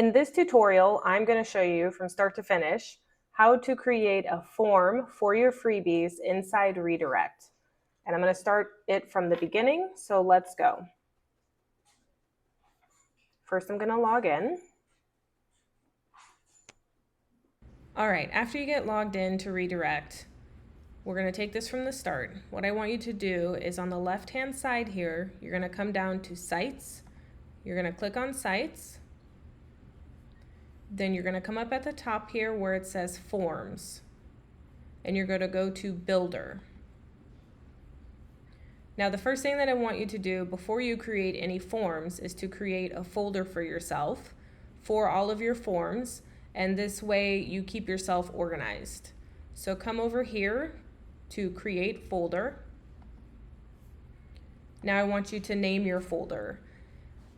In this tutorial, I'm going to show you from start to finish how to create a form for your freebies inside Redirect. And I'm going to start it from the beginning, so let's go. First, I'm going to log in. All right, after you get logged in to Redirect, we're going to take this from the start. What I want you to do is on the left-hand side here, you're going to come down to Sites. You're going to click on Sites. Then you're going to come up at the top here where it says Forms. And you're going to go to Builder. Now the first thing that I want you to do before you create any forms is to create a folder for yourself for all of your forms, and this way you keep yourself organized. So come over here to Create Folder. Now I want you to name your folder.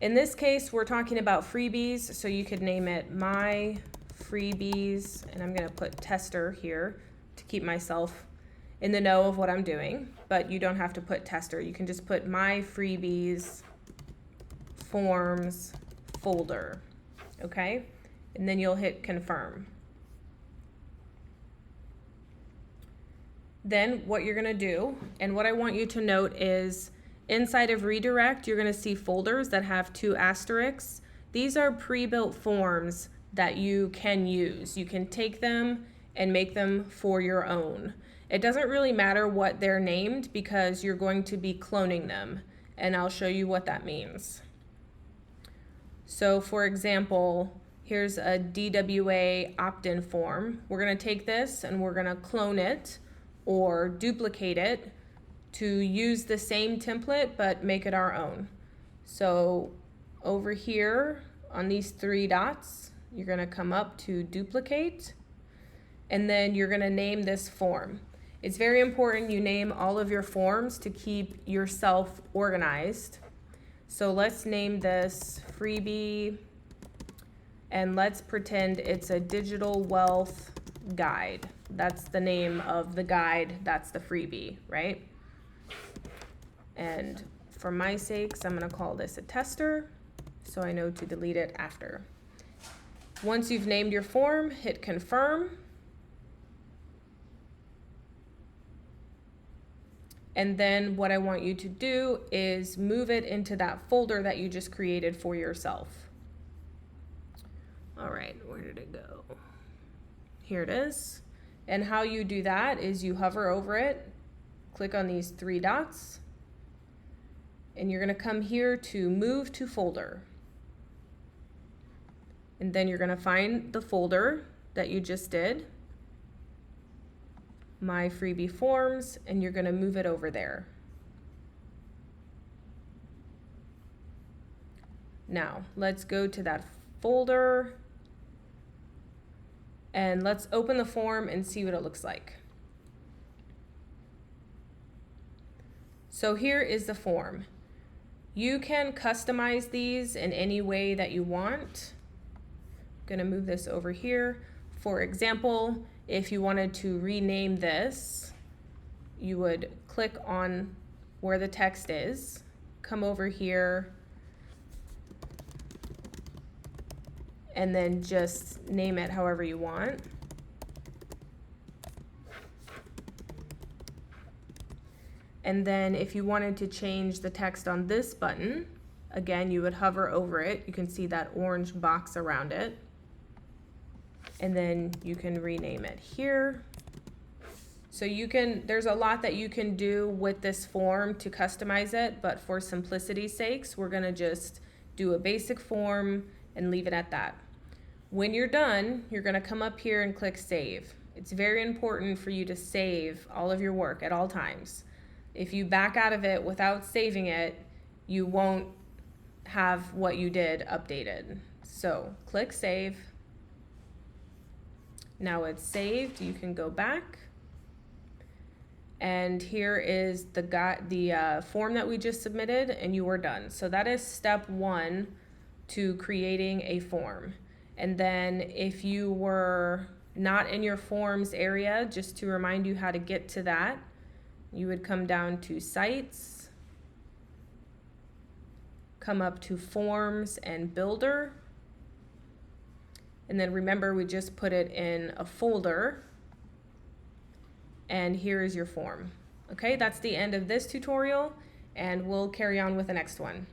In this case, we're talking about freebies, so you could name it My Freebies, and I'm going to put tester here to keep myself in the know of what I'm doing, but you don't have to put tester. You can just put My Freebies Forms Folder, okay? And then you'll hit confirm. Then what you're going to do, and what I want you to note is inside of Redirect, you're going to see folders that have 2 asterisks. These are pre-built forms that you can use. You can take them and make them for your own. It doesn't really matter what they're named because you're going to be cloning them, and I'll show you what that means. So for example, here's a DWA opt-in form. We're going to take this and we're going to clone it or duplicate it to use the same template but make it our own. So over here on these 3 dots, you're going to come up to duplicate, and then you're going to name this form. It's very important you name all of your forms to keep yourself organized. So let's name this freebie, and let's pretend it's a digital wealth guide. That's the name of the guide, that's the freebie, right? And for my sakes, I'm going to call this a tester, so I know to delete it after. Once you've named your form, hit confirm. And then what I want you to do is move it into that folder that you just created for yourself. All right, where did it go? Here it is. And how you do that is you hover over it, click on these 3 dots, and you're going to come here to Move to Folder. And then you're going to find the folder that you just did, My Freebie Forms, and you're going to move it over there. Now, let's go to that folder, and let's open the form and see what it looks like. So here is the form. You can customize these in any way that you want. I'm going to move this over here. For example, if you wanted to rename this, you would click on where the text is, come over here, and then just name it however you want. And then if you wanted to change the text on this button, again, you would hover over it. You can see that orange box around it. And then you can rename it here. So there's a lot that you can do with this form to customize it, but for simplicity's sakes, we're gonna just do a basic form and leave it at that. When you're done, you're gonna come up here and click Save. It's very important for you to save all of your work at all times. If you back out of it without saving it, you won't have what you did updated. So click Save. Now it's saved. You can go back. And here is the form that we just submitted, and you are done. So that is step 1 to creating a form. And then if you were not in your forms area, just to remind you how to get to that, you would come down to Sites, come up to Forms and Builder, And then remember, we just put it in a folder. And here is your form. Okay, that's the end of this tutorial, and we'll carry on with the next one.